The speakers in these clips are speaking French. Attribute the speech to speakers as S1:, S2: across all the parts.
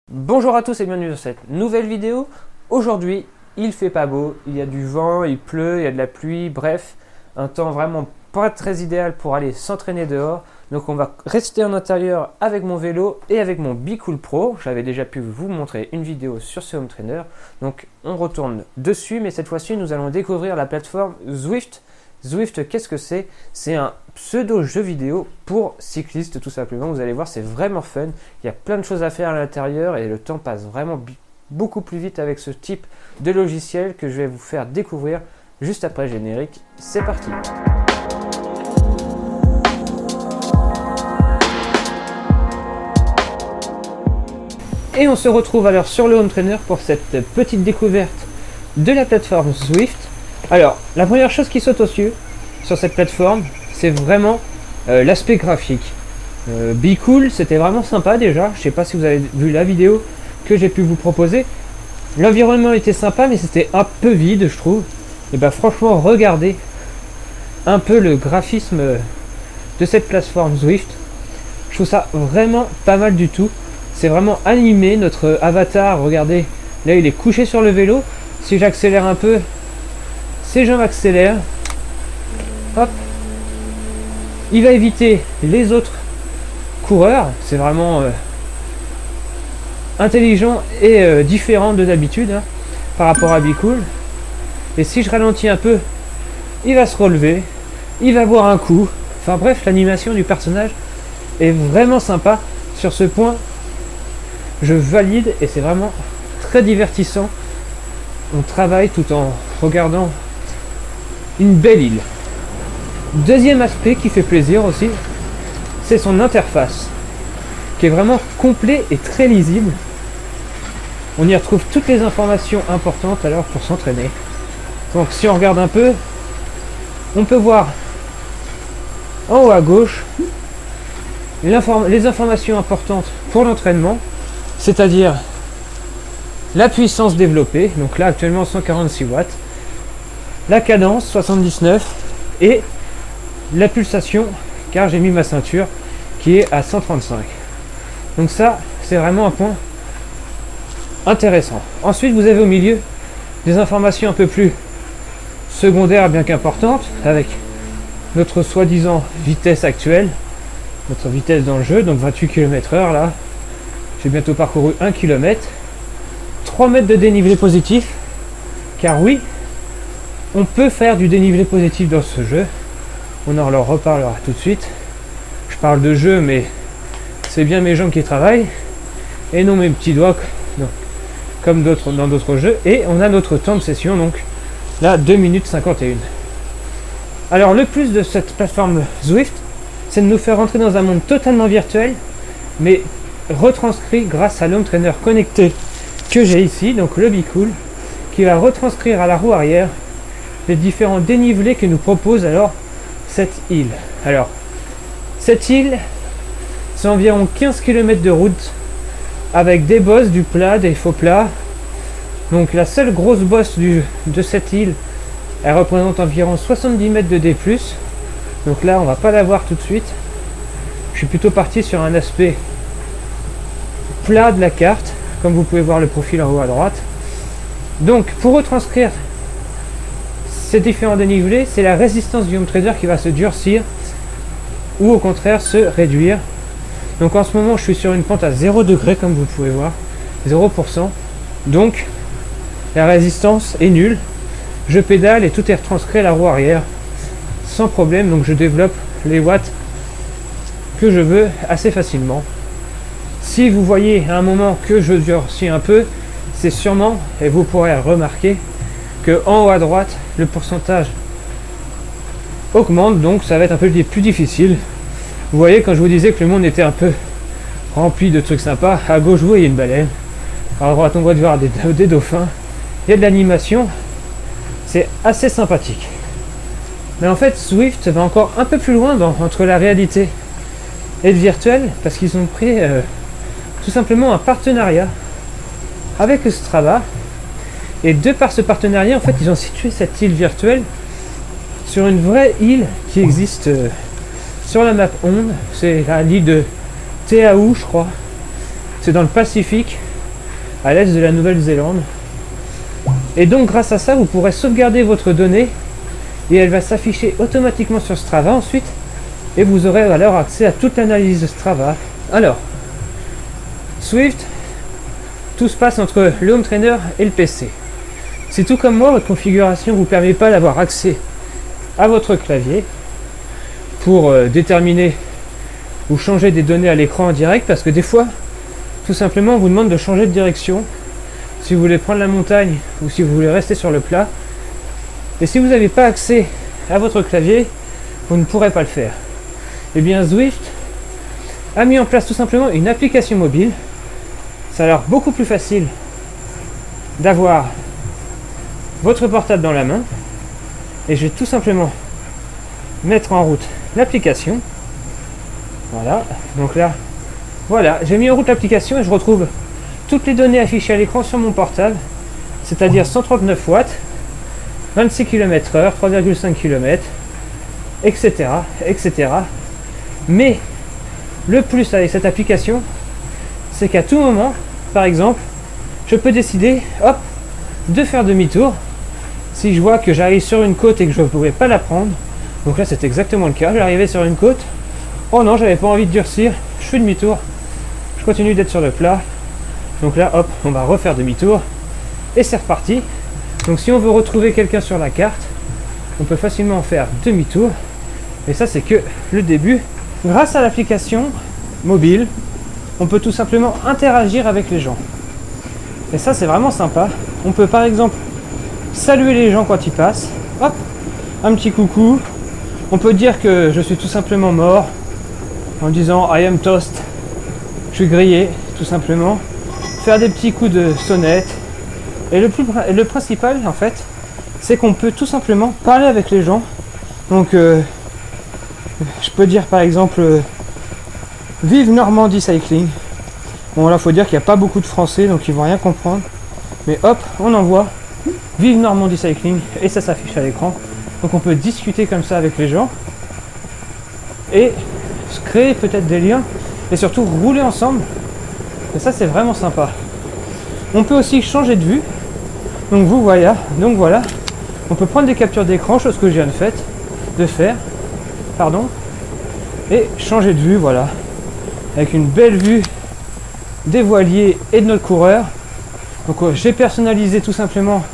S1: Bonjour à tous et bienvenue dans cette nouvelle vidéo. Aujourd'hui, il fait pas beau, il y a du vent, il pleut, il y a de la pluie, bref, un temps vraiment pas très idéal pour aller s'entraîner dehors. Donc on va rester en intérieur avec mon vélo et avec mon BeCool Pro. J'avais déjà pu vous montrer une vidéo sur ce home trainer. Donc on retourne dessus, mais cette fois-ci nous allons découvrir la plateforme Zwift. Zwift, qu'est-ce que c'est? C'est un pseudo jeu vidéo pour cyclistes tout simplement. Vous allez voir, c'est vraiment fun. Il y a plein de choses à faire à l'intérieur et le temps passe vraiment beaucoup plus vite avec ce type de logiciel que je vais vous faire découvrir juste après le générique. C'est parti! Et on se retrouve alors sur le home trainer pour cette petite découverte de la plateforme Zwift. Alors, la première chose qui saute aux yeux sur cette plateforme, c'est vraiment l'aspect graphique. BeCool, c'était vraiment sympa déjà. Je ne sais pas si vous avez vu la vidéo que j'ai pu vous proposer. L'environnement était sympa, mais c'était un peu vide, je trouve. Et bien franchement, regardez un peu le graphisme de cette plateforme Zwift. Je trouve ça vraiment pas mal du tout. C'est vraiment animé, notre avatar. Regardez, là il est couché sur le vélo. Si j'accélère un peu, ses jambes accélèrent. Hop. Il va éviter les autres coureurs. C'est vraiment intelligent et différent de d'habitude par rapport à BeCool. Et si je ralentis un peu, il va se relever. Il va boire un coup. Enfin bref, l'animation du personnage est vraiment sympa. Sur ce point, je valide et c'est vraiment très divertissant. On travaille tout en regardant une belle île. Deuxième aspect qui fait plaisir aussi, c'est son interface, qui est vraiment complet et très lisible. On y retrouve toutes les informations importantes alors pour s'entraîner. Donc si on regarde un peu, on peut voir en haut à gauche les informations importantes pour l'entraînement, c'est-à-dire la puissance développée, donc là actuellement 146 watts, la cadence 79 et la pulsation, car j'ai mis ma ceinture qui est à 135. Donc ça, c'est vraiment un point intéressant. Ensuite, vous avez au milieu des informations un peu plus secondaires bien qu'importantes, avec notre soi-disant vitesse actuelle, notre vitesse dans le jeu, donc 28 km/h là. J'ai bientôt parcouru 1 km. 3 mètres de dénivelé positif, car oui, on peut faire du dénivelé positif dans ce jeu. On en leur reparlera tout de suite. Je parle de jeu, mais c'est bien mes jambes qui travaillent et non mes petits doigts, non, comme dans d'autres jeux. Et on a notre temps de session, donc là 2 minutes 51. Alors le plus de cette plateforme Zwift, c'est de nous faire rentrer dans un monde totalement virtuel, mais retranscrit grâce à l'home trainer connecté que j'ai ici, donc le BeCool, qui va retranscrire à la roue arrière les différents dénivelés que nous propose alors cette île. Alors, cette île, c'est environ 15 km de route avec des bosses, du plat, des faux plats. Donc la seule grosse bosse de cette île, elle représente environ 70 mètres de D+. Donc là, on va pas la voir tout de suite. Je suis plutôt parti sur un aspect plat de la carte, comme vous pouvez voir le profil en haut à droite. Donc pour retranscrire ces différents dénivelés, c'est la résistance du home trainer qui va se durcir ou au contraire se réduire. Donc en ce moment je suis sur une pente à 0 degré, comme vous pouvez voir, 0%. Donc la résistance est nulle. Je pédale et tout est retranscrit à la roue arrière sans problème, donc je développe les watts que je veux assez facilement. Si vous voyez à un moment que je durcis un peu, c'est sûrement, et vous pourrez remarquer, que en haut à droite, le pourcentage augmente, donc ça va être un peu plus difficile. Vous voyez, quand je vous disais que le monde était un peu rempli de trucs sympas, à gauche vous voyez une baleine, à droite on va voir des dauphins, il y a de l'animation, c'est assez sympathique. Mais en fait, Zwift va encore un peu plus loin entre la réalité et le virtuel, parce qu'ils ont pris tout simplement un partenariat avec Strava, et de par ce partenariat, en fait, ils ont situé cette île virtuelle sur une vraie île qui existe sur la map Onde. C'est l'île de Teahu, je crois. C'est dans le Pacifique. à l'est de la Nouvelle-Zélande. Et donc grâce à ça, vous pourrez sauvegarder votre donnée et elle va s'afficher automatiquement sur Strava ensuite et vous aurez alors accès à toute l'analyse de Strava. Alors, Zwift, tout se passe entre le home trainer et le PC. Si tout comme moi, votre configuration ne vous permet pas d'avoir accès à votre clavier pour déterminer ou changer des données à l'écran en direct, parce que des fois, tout simplement, on vous demande de changer de direction si vous voulez prendre la montagne ou si vous voulez rester sur le plat. Et si vous n'avez pas accès à votre clavier, vous ne pourrez pas le faire. Et bien Zwift a mis en place tout simplement une application mobile. Ça a l'air beaucoup plus facile d'avoir votre portable dans la main. Et je vais tout simplement mettre en route l'application. Voilà, donc là, voilà, j'ai mis en route l'application et je retrouve toutes les données affichées à l'écran sur mon portable, c'est-à-dire 139 watts, 26 km/h, 3,5 km, etc., etc. Mais le plus avec cette application, c'est qu'à tout moment, par exemple, je peux décider, hop, de faire demi-tour. Si je vois que j'arrive sur une côte et que je ne pourrais pas la prendre, donc là c'est exactement le cas, j'arrivais sur une côte, oh non, j'avais pas envie de durcir, je fais demi-tour, je continue d'être sur le plat, donc là hop, on va refaire demi-tour, et c'est reparti. Donc si on veut retrouver quelqu'un sur la carte, on peut facilement faire demi-tour, et ça c'est que le début. Grâce à l'application mobile, on peut tout simplement interagir avec les gens. Et ça c'est vraiment sympa. On peut par exemple saluer les gens quand ils passent. Hop, un petit coucou. On peut dire que je suis tout simplement mort en disant I am toast. Je suis grillé, tout simplement. Faire des petits coups de sonnette. Et le principal en fait, c'est qu'on peut tout simplement parler avec les gens. Donc je peux dire par exemple Vive Normandie Cycling. Bon là faut dire qu'il n'y a pas beaucoup de français donc ils vont rien comprendre. Mais hop, on envoie Vive Normandie Cycling et ça s'affiche à l'écran. Donc on peut discuter comme ça avec les gens et se créer peut-être des liens et surtout rouler ensemble. Et ça c'est vraiment sympa. On peut aussi changer de vue. Donc voilà, on peut prendre des captures d'écran, chose que je viens de faire, et changer de vue, voilà, avec une belle vue des voiliers et de notre coureur. Donc j'ai personnalisé tout simplement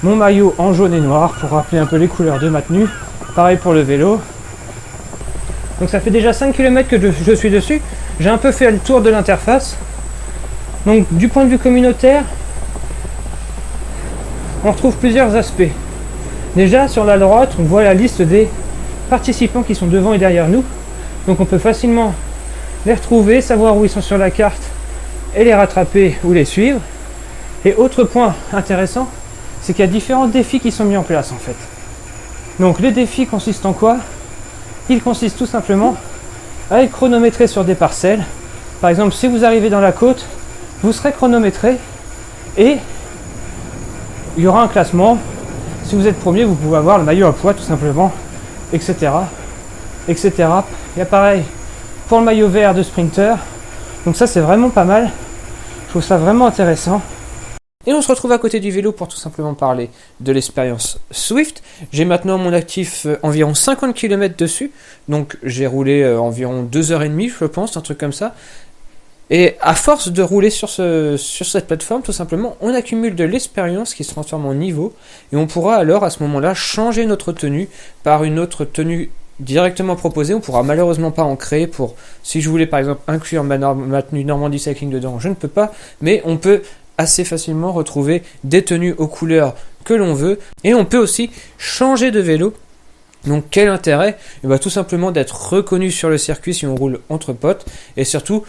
S1: mon maillot en jaune et noir pour rappeler un peu les couleurs de ma tenue. Pareil pour le vélo. Donc ça fait déjà 5 km que je suis dessus. J'ai un peu fait le tour de l'interface. Donc du point de vue communautaire, on retrouve plusieurs aspects. Déjà sur la droite, on voit la liste des participants qui sont devant et derrière nous. Donc on peut facilement les retrouver, savoir où ils sont sur la carte et les rattraper ou les suivre. Et autre point intéressant, c'est qu'il y a différents défis qui sont mis en place en fait. Donc les défis consistent en quoi? Ils consistent tout simplement à être chronométrés sur des parcelles. Par exemple, si vous arrivez dans la côte, vous serez chronométré et il y aura un classement. Si vous êtes premier, vous pouvez avoir le maillot à poids tout simplement, etc. etc. Il y a pareil pour le maillot vert de sprinter. Donc ça c'est vraiment pas mal. Je trouve ça vraiment intéressant. Et on se retrouve à côté du vélo pour tout simplement parler de l'expérience Zwift. J'ai maintenant à mon actif environ 50 km dessus. Donc j'ai roulé environ 2h30 je pense, un truc comme ça. Et à force de rouler sur cette plateforme, tout simplement, on accumule de l'expérience qui se transforme en niveau. Et on pourra alors à ce moment-là changer notre tenue par une autre tenue directement proposée. On ne pourra malheureusement pas en créer pour... Si je voulais par exemple inclure ma tenue Normandie Cycling dedans, je ne peux pas. Mais on peut assez facilement retrouver des tenues aux couleurs que l'on veut. Et on peut aussi changer de vélo. Donc quel intérêt? Tout simplement d'être reconnu sur le circuit si on roule entre potes. Et surtout...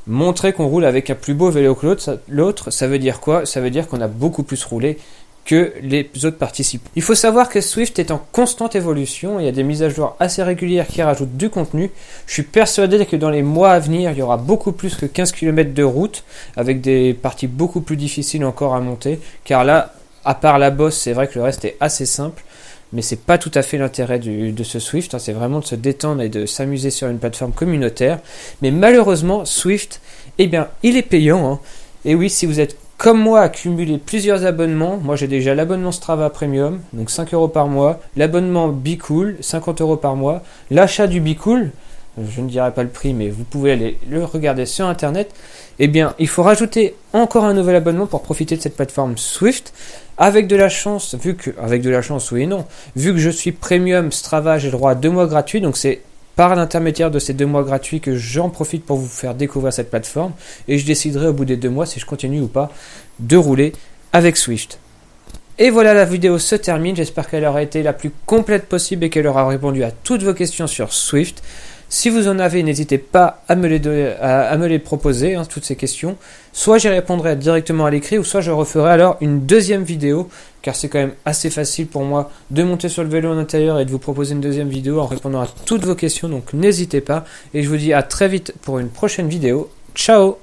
S1: montrer qu'on roule avec un plus beau vélo que l'autre, ça veut dire quoi? Ça veut dire qu'on a beaucoup plus roulé que les autres participants. Il faut savoir que Zwift est en constante évolution, il y a des mises à jour assez régulières qui rajoutent du contenu. Je suis persuadé que dans les mois à venir, il y aura beaucoup plus que 15 km de route, avec des parties beaucoup plus difficiles encore à monter, car là, à part la bosse, c'est vrai que le reste est assez simple. Mais c'est pas tout à fait l'intérêt de ce Zwift, c'est vraiment de se détendre et de s'amuser sur une plateforme communautaire. Mais malheureusement, Zwift, il est payant. Et oui, si vous êtes comme moi, accumuler plusieurs abonnements. Moi, j'ai déjà l'abonnement Strava Premium, donc 5 € par mois, l'abonnement BeCool, 50 € par mois, l'achat du BeCool, je ne dirai pas le prix, mais vous pouvez aller le regarder sur Internet. Eh bien, il faut rajouter encore un nouvel abonnement pour profiter de cette plateforme Swift. Avec de la chance, oui et non, vu que je suis Premium Strava, j'ai le droit à 2 mois gratuits, donc c'est par l'intermédiaire de ces 2 mois gratuits que j'en profite pour vous faire découvrir cette plateforme, et je déciderai au bout des 2 mois si je continue ou pas de rouler avec Swift. Et voilà, la vidéo se termine, j'espère qu'elle aura été la plus complète possible et qu'elle aura répondu à toutes vos questions sur Swift. Si vous en avez, n'hésitez pas à me les proposer, toutes ces questions. Soit j'y répondrai directement à l'écrit, ou soit je referai alors une deuxième vidéo, car c'est quand même assez facile pour moi de monter sur le vélo en intérieur et de vous proposer une deuxième vidéo en répondant à toutes vos questions. Donc n'hésitez pas, et je vous dis à très vite pour une prochaine vidéo. Ciao!